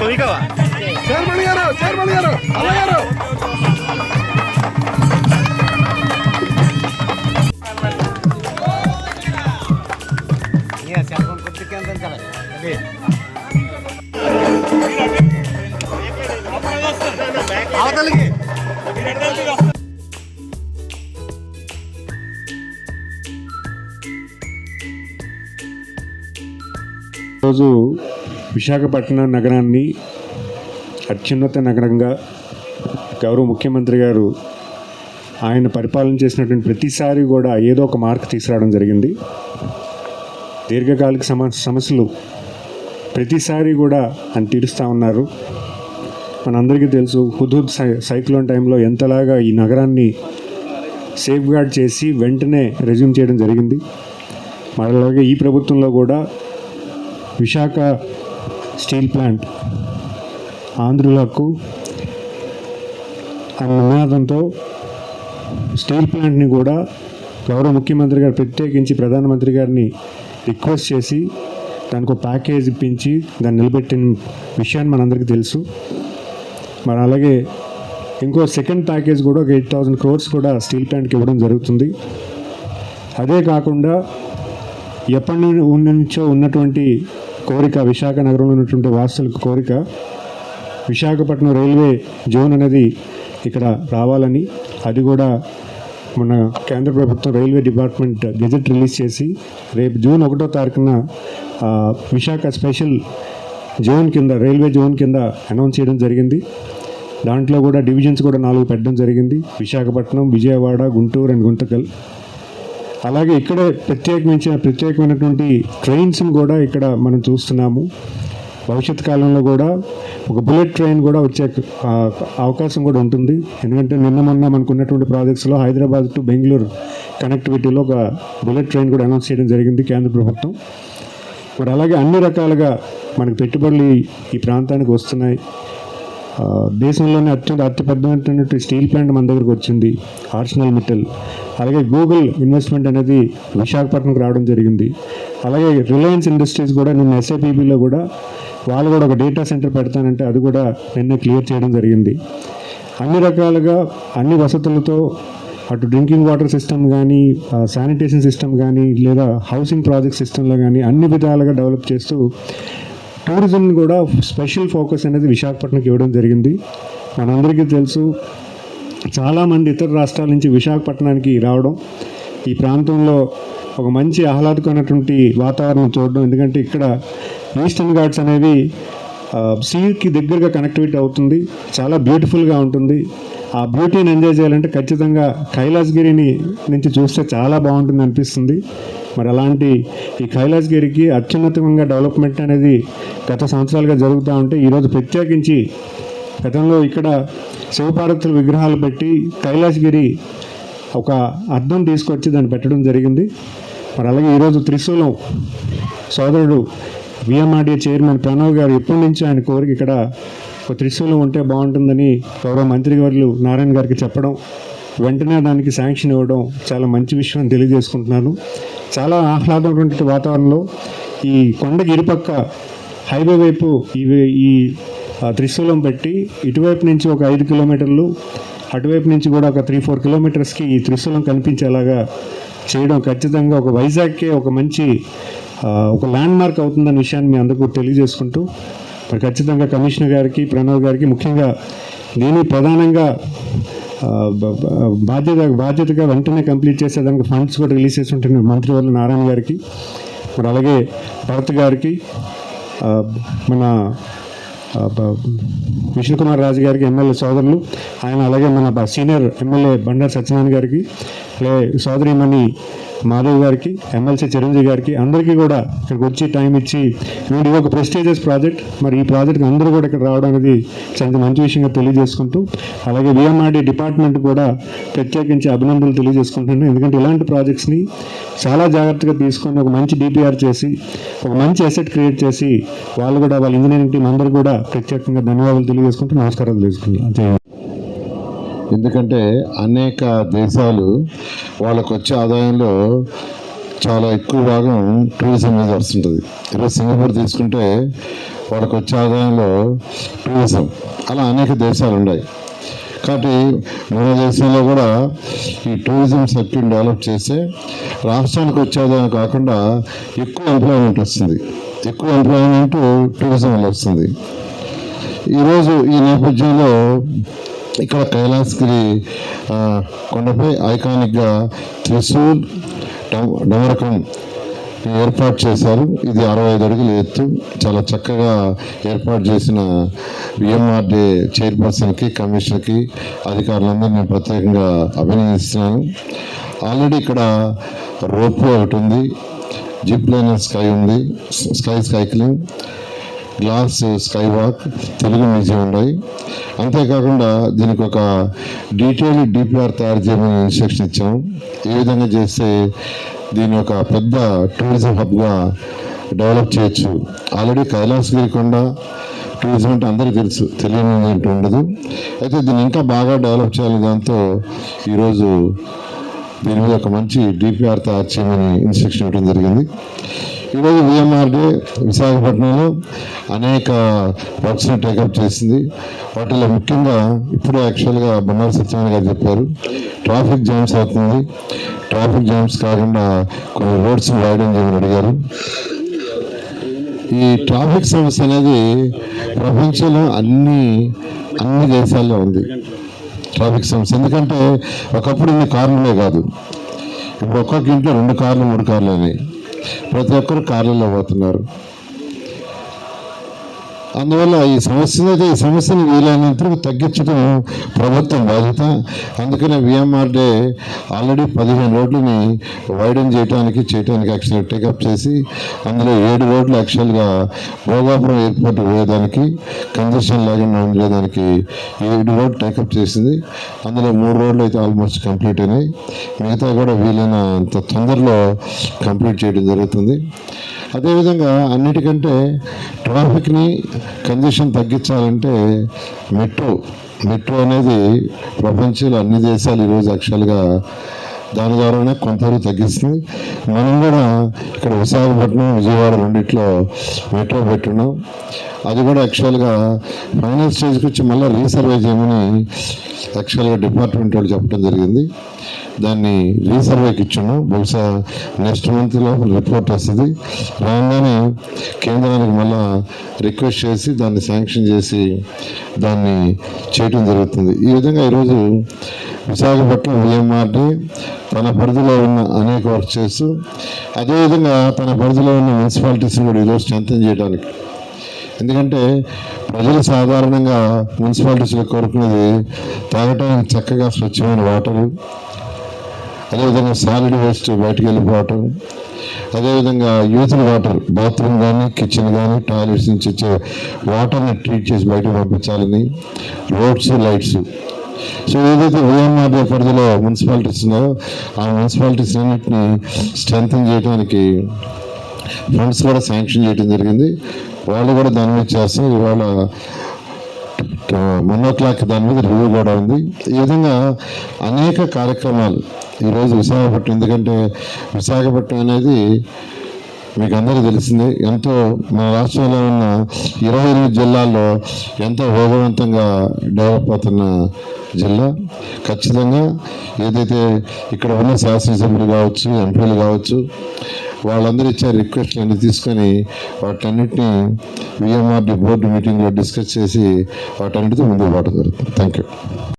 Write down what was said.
Chairman గారు అమ్మగారు అవతలికి రోజు విశాఖపట్నం నగరాన్ని అత్యున్నత నగరంగా గౌరవ ముఖ్యమంత్రి గారు ఆయన పరిపాలన చేసినటువంటి ప్రతిసారి కూడా ఏదో ఒక మార్క్ తీసుకురావడం జరిగింది. దీర్ఘకాలిక సమస్యలు ప్రతిసారి కూడా ఆయన తీరుస్తూ ఉన్నారు. మనందరికీ తెలుసు హుద్హుద్ సైక్లోన్ టైంలో ఎంతలాగా ఈ నగరాన్ని సేఫ్ గార్డ్ చేసి వెంటనే రెజ్యూమ్ చేయడం జరిగింది. మరి అలాగే ఈ ప్రభుత్వంలో కూడా విశాఖ స్టీల్ ప్లాంట్ ఆంధ్రులకు అన్న నినాదంతో స్టీల్ ప్లాంట్ని కూడా గౌరవ ముఖ్యమంత్రి గారు ప్రత్యేకించి ప్రధానమంత్రి గారిని రిక్వెస్ట్ చేసి దానికి ఒక ప్యాకేజ్ ఇప్పించి దాన్ని నిలబెట్టిన విషయాన్ని మనందరికీ తెలుసు. మరి అలాగే ఇంకో సెకండ్ ప్యాకేజ్ కూడా ఒక 8,000 crores కూడా స్టీల్ ప్లాంట్కి ఇవ్వడం జరుగుతుంది. అదే కాకుండా ఎప్పటి నుంచో ఉన్నటువంటి కోరిక, విశాఖ నగరంలో ఉన్నటువంటి వాసులకు కోరిక, విశాఖపట్నం రైల్వే జోన్ అనేది ఇక్కడ రావాలని, అది కూడా మన కేంద్ర ప్రభుత్వం రైల్వే డిపార్ట్మెంట్ గెజెట్ రిలీజ్ చేసి రేపు June 1వ తారీఖున విశాఖ స్పెషల్ జోన్ కింద, రైల్వే జోన్ కింద అనౌన్స్ చేయడం జరిగింది. దాంట్లో కూడా డివిజన్స్ కూడా 4 పెట్టడం జరిగింది: విశాఖపట్నం, విజయవాడ, గుంటూరు అండ్ గుంతకల్. అలాగే ఇక్కడే ప్రత్యేకమైనటువంటి ట్రైన్స్ని కూడా ఇక్కడ మనం చూస్తున్నాము. భవిష్యత్ కాలంలో కూడా ఒక బుల్లెట్ ట్రైన్ కూడా వచ్చే అవకాశం కూడా ఉంటుంది. ఎందుకంటే మొన్న మనకు ఉన్నటువంటి ప్రాజెక్ట్స్లో హైదరాబాద్ టు బెంగళూరు కనెక్టివిటీలో ఒక బుల్లెట్ ట్రైన్ కూడా అనౌన్స్ చేయడం జరిగింది కేంద్ర ప్రభుత్వం. మరి అలాగే అన్ని రకాలుగా మనకు పెట్టుబడులు ఈ ప్రాంతానికి వస్తున్నాయి. దేశంలోనే అతిపెద్దమైనటువంటి స్టీల్ ప్లాంట్ మన దగ్గరకు వచ్చింది, ఆర్సెనల్ మిట్టల్. అలాగే గూగుల్ ఇన్వెస్ట్మెంట్ అనేది విశాఖపట్నంకి రావడం జరిగింది. అలాగే రిలయన్స్ ఇండస్ట్రీస్ కూడా నిన్న SIPBలో కూడా వాళ్ళు కూడా ఒక డేటా సెంటర్ పెడతానంటే అది కూడా నిన్న క్లియర్ చేయడం జరిగింది. అన్ని రకాలుగా అన్ని వసతులతో అటు డ్రింకింగ్ వాటర్ సిస్టమ్ కానీ, శానిటేషన్ సిస్టమ్ కానీ, లేదా హౌసింగ్ ప్రాజెక్ట్ సిస్టంలో కానీ అన్ని విధాలుగా డెవలప్ చేస్తూ టూరిజం కూడా స్పెషల్ ఫోకస్ అనేది విశాఖపట్నంకి ఇవ్వడం జరిగింది. మనందరికీ తెలుసు, చాలామంది ఇతర రాష్ట్రాల నుంచి విశాఖపట్నానికి రావడం, ఈ ప్రాంతంలో ఒక మంచి ఆహ్లాదకరమైనటువంటి వాతావరణం చూడడం. ఎందుకంటే ఇక్కడ ఈస్టర్న్ ఘాట్స్ అనేవి సీకి దగ్గరగా కనెక్టివిటీ అవుతుంది, చాలా బ్యూటిఫుల్గా ఉంటుంది. ఆ బ్యూటీని ఎంజాయ్ చేయాలంటే ఖచ్చితంగా కైలాసగిరిని నుంచి చూస్తే చాలా బాగుంటుంది అనిపిస్తుంది. మరి అలాంటి ఈ కైలాసగిరికి అత్యున్నతంగా డెవలప్మెంట్ అనేది గత సంవత్సరాలుగా జరుగుతూ ఉంటే ఈరోజు ప్రత్యేకించి గతంలో ఇక్కడ శివపార్వతుల విగ్రహాలు పెట్టి కైలాసగిరి ఒక అర్థం తీసుకొచ్చి దాన్ని పెట్టడం జరిగింది. మరి అలాగే ఈరోజు త్రిశూలం సోదరుడు VMRDA చైర్మన్ ప్రణవ్ గారు ఎప్పటి నుంచి ఆయన కోరిక ఇక్కడ ఒక త్రిశూలం ఉంటే బాగుంటుందని గౌరవ మంత్రి గారు నారాయణ గారికి చెప్పడం, వెంటనే దానికి శాంక్షన్ ఇవ్వడం చాలా మంచి విషయం అని తెలియజేసుకుంటున్నాను. చాలా ఆహ్లాదకరమైన వాతావరణంలో ఈ కొండకి ఇరుపక్క హైవే వైపు ఈ త్రిశూలం పెట్టి ఇటువైపు నుంచి ఒక 5 kilometers, అటువైపు నుంచి కూడా ఒక 3-4 kilometers ఈ త్రిశూలం కనిపించేలాగా చేయడం ఖచ్చితంగా ఒక వైజాగ్కే ఒక మంచి ఒక ల్యాండ్ మార్క్ అవుతుందన్న విషయాన్ని మీ అందరికీ తెలియజేసుకుంటూ, మరి ఖచ్చితంగా కమిషనర్ గారికి, ప్రణవ్ గారికి, ముఖ్యంగా నేను ప్రధానంగా బాధ్యతగా వెంటనే కంప్లీట్ చేసేదానికి ఫండ్స్ కూడా రిలీజ్ చేసి ఉంటున్న మంత్రివర్యులు నారాయణ గారికి, మరి అలాగే భరత్ గారికి, మన విష్ణు కుమార్ రాజు గారికి, ఎమ్మెల్యే సోదరులు ఆయన, అలాగే మన సీనియర్ ఎమ్మెల్యే బండారు సత్యనారాయణ గారికి, అలాగే సోదరిమణి మాధవ్ గారికి, ఎమ్మెల్సీ చిరంజీవి గారికి, అందరికీ కూడా ఇక్కడికి వచ్చి టైం ఇచ్చి ఇది ఒక ప్రెస్టీజియస్ ప్రాజెక్ట్. మరి ఈ ప్రాజెక్ట్కి అందరూ కూడా ఇక్కడ రావడం అనేది చాలా మంచి విషయంగా తెలియజేసుకుంటూ, అలాగే VMRDA డిపార్ట్మెంట్ కూడా ప్రత్యేకించి అభినందనలు తెలియజేసుకుంటున్నాను. ఎందుకంటే ఇలాంటి ప్రాజెక్ట్స్ని చాలా జాగ్రత్తగా తీసుకొని ఒక మంచి DPR చేసి ఒక మంచి అసెట్ క్రియేట్ చేసి వాళ్ళు కూడా వాళ్ళ ఇంజనీరింగ్ టీం అందరూ కూడా ప్రత్యేకంగా ధన్యవాదాలు తెలియజేసుకుంటూ నమస్కారాలు తెలుసుకుంటున్నాను. ఎందుకంటే అనేక దేశాలు వాళ్ళకు వచ్చే ఆదాయంలో చాలా ఎక్కువ భాగం టూరిజం మీద వస్తుంటుంది. ఈరోజు సింగపూర్ తీసుకుంటే వాళ్ళకి వచ్చే ఆదాయంలో టూరిజం. అలా అనేక దేశాలు ఉన్నాయి. కాబట్టి మన దేశంలో కూడా ఈ టూరిజం సెక్టర్ని డెవలప్ చేస్తే రాష్ట్రానికి వచ్చే ఆదాయం కాకుండా ఎక్కువ ఎంప్లాయ్మెంట్ వస్తుంది. ఎక్కువ ఎంప్లాయ్మెంట్ టూరిజం వల్ల వస్తుంది. ఈరోజు ఈ నేపథ్యంలో ఇక్కడ కైలాసగిరి కొండపై ఐకానిక్గా త్రిశూల్ డమరకం ఏర్పాటు చేశారు. ఇది 65 అడుగులు ఎత్తు. చాలా చక్కగా ఏర్పాటు చేసిన విఎంఆర్డే చైర్పర్సన్కి, కమిషనర్కి, అధికారులందరూ నేను ప్రత్యేకంగా అభినందిస్తున్నాను. ఆల్రెడీ ఇక్కడ రోప్వే ఒకటి ఉంది, జిప్ లైన్ స్కై ఉంది, sky cycling, glass sky walk, Telugu museum ఉన్నాయి. అంతేకాకుండా దీనికి ఒక డీటెయిల్డ్ డిపిఆర్ తయారు చేయమని ఇన్స్ట్రక్షన్ ఇచ్చాము. ఏ విధంగా చేస్తే దీని ఒక పెద్ద టూరిజం హబ్గా డెవలప్ చేయొచ్చు. ఆల్రెడీ కైలాసగిరి కొండ టూరిజం అంటే అందరికీ తెలుసు, తెలియని అంటూ ఉండదు. అయితే దీన్ని ఇంకా బాగా డెవలప్ చేయాలి. దాంతో ఈరోజు దీని మీద ఒక మంచి డిపిఆర్ తయారు చేయమని ఇన్స్ట్రక్షన్ ఇవ్వడం జరిగింది. ఈరోజు విఎంఆర్డే విశాఖపట్నంలో అనేక వర్క్స్ని టేకప్ చేసింది. వాటిలో ముఖ్యంగా ఇప్పుడు యాక్చువల్గా బొన్నాల సత్యనారాయణ గారు చెప్పారు, ట్రాఫిక్ జామ్స్ అవుతుంది. ట్రాఫిక్ జామ్స్ కాకుండా కొన్ని రోడ్స్ వైడన్ చేయమని అడిగారు. ఈ ట్రాఫిక్ సమస్య అనేది ప్రపంచంలో అన్ని దేశాల్లో ఉంది ట్రాఫిక్ సమస్య. ఎందుకంటే ఒకప్పుడు ఇన్ని కార్లునే కాదు, ఇప్పుడు ఒక్కొక్క ఇంట్లో 2 కార్లు 3 కార్లు అయినాయి. ప్రతి ఒక్కరు కార్లలో పోతున్నారు. అందువల్ల ఈ సమస్యను వీలైనంత తగ్గించడం ప్రభుత్వం బాధ్యత. అందుకనే విఎంఆర్డే ఆల్రెడీ 15 రోడ్లని వైడన్ చేయడానికి యాక్చువల్గా టేకప్ చేసి అందులో 7 రోడ్లు యాక్చువల్గా భోగాపురం ఎయిర్పోర్ట్ పోయేదానికి, కంజెషన్ లేకుండా ఉండేదానికి 7 రోడ్లు టేకప్ చేసింది. అందులో 3 రోడ్లు అయితే ఆల్మోస్ట్ కంప్లీట్ అయినాయి. మిగతా కూడా వీలైనంత తొందరలో కంప్లీట్ చేయడం జరుగుతుంది. అదేవిధంగా అన్నిటికంటే ట్రాఫిక్ని కంజెషన్ తగ్గించాలంటే మెట్రో అనేది ప్రపంచంలో అన్ని దేశాలు ఈరోజు యాక్చువల్గా దాని ద్వారానే కొంతవరకు తగ్గిస్తుంది. మనం కూడా ఇక్కడ విశాఖపట్నం, విజయవాడ రెండిట్లో మెట్రో పెట్టున్నాం. అది కూడా యాక్చువల్గా ఫైనల్ స్టేజ్కి వచ్చి మళ్ళీ రీసర్వే చేయమని యాక్చువల్గా డిపార్ట్మెంట్ వాళ్ళు చెప్పడం జరిగింది. దాన్ని రీసర్వేకి ఇచ్చున్నాం. బహుశా నెక్స్ట్ మంత్లో రిపోర్ట్ వస్తుంది. రాగానే కేంద్రానికి మళ్ళా రిక్వెస్ట్ చేసి దాన్ని శాంక్షన్ చేసి దాన్ని చేయటం జరుగుతుంది. ఈ విధంగా ఈరోజు విశాఖపట్నం విఎంఆర్డే తన పరిధిలో ఉన్న అనేక వర్క్ చేస్తూ, అదేవిధంగా తన పరిధిలో ఉన్న మున్సిపాలిటీస్ని కూడా ఈరోజు స్ట్రెంథెన్ చేయడానికి. ఎందుకంటే ప్రజలు సాధారణంగా మున్సిపాలిటీస్లో కోరుకునేది తాగటానికి చక్కగా స్వచ్ఛమైన వాటరు, అదేవిధంగా సాలిడ్ వేస్ట్ బయటకు వెళ్ళిపోవటం, అదేవిధంగా యూజ్డ్ వాటర్, బాత్రూమ్ కానీ కిచెన్ కానీ టాయిలెట్స్ నుంచి వచ్చే వాటర్ని ట్రీట్ చేసి బయటకు పంపించాలని, రోడ్స్, లైట్స్. సో ఏదైతే విఎంఆర్డే పరిధిలో మున్సిపాలిటీస్ ఉన్నాయో ఆ మున్సిపాలిటీస్ అన్నింటినీ స్ట్రెంథెన్ చేయడానికి ఫండ్స్ కూడా శాంక్షన్ చేయడం జరిగింది. వాళ్ళు కూడా దాని మీద చేస్తున్నారు. ఇవాళ 1 o'clock దాని మీద రివ్యూ కూడా ఉంది. ఈ విధంగా అనేక కార్యక్రమాలు ఈరోజు విశాఖపట్నం, ఎందుకంటే విశాఖపట్నం అనేది మీకు అందరికీ తెలిసిందే, ఎంతో మన రాష్ట్రంలో ఉన్న 28 జిల్లాల్లో ఎంతో వేగవంతంగా డెవలప్ అవుతున్న జిల్లా. ఖచ్చితంగా ఏదైతే ఇక్కడ ఉన్న శాసనసభ్యులు కావచ్చు, ఎంపీలు కావచ్చు, వాళ్ళందరూ ఇచ్చే రిక్వెస్ట్లు అన్ని తీసుకొని వాటన్నిటిని విఎంఆర్డి బోర్డు మీటింగ్లో డిస్కస్ చేసి వాటన్నిటితో ముందుకు పోవడం జరుగుతుంది. Thank you.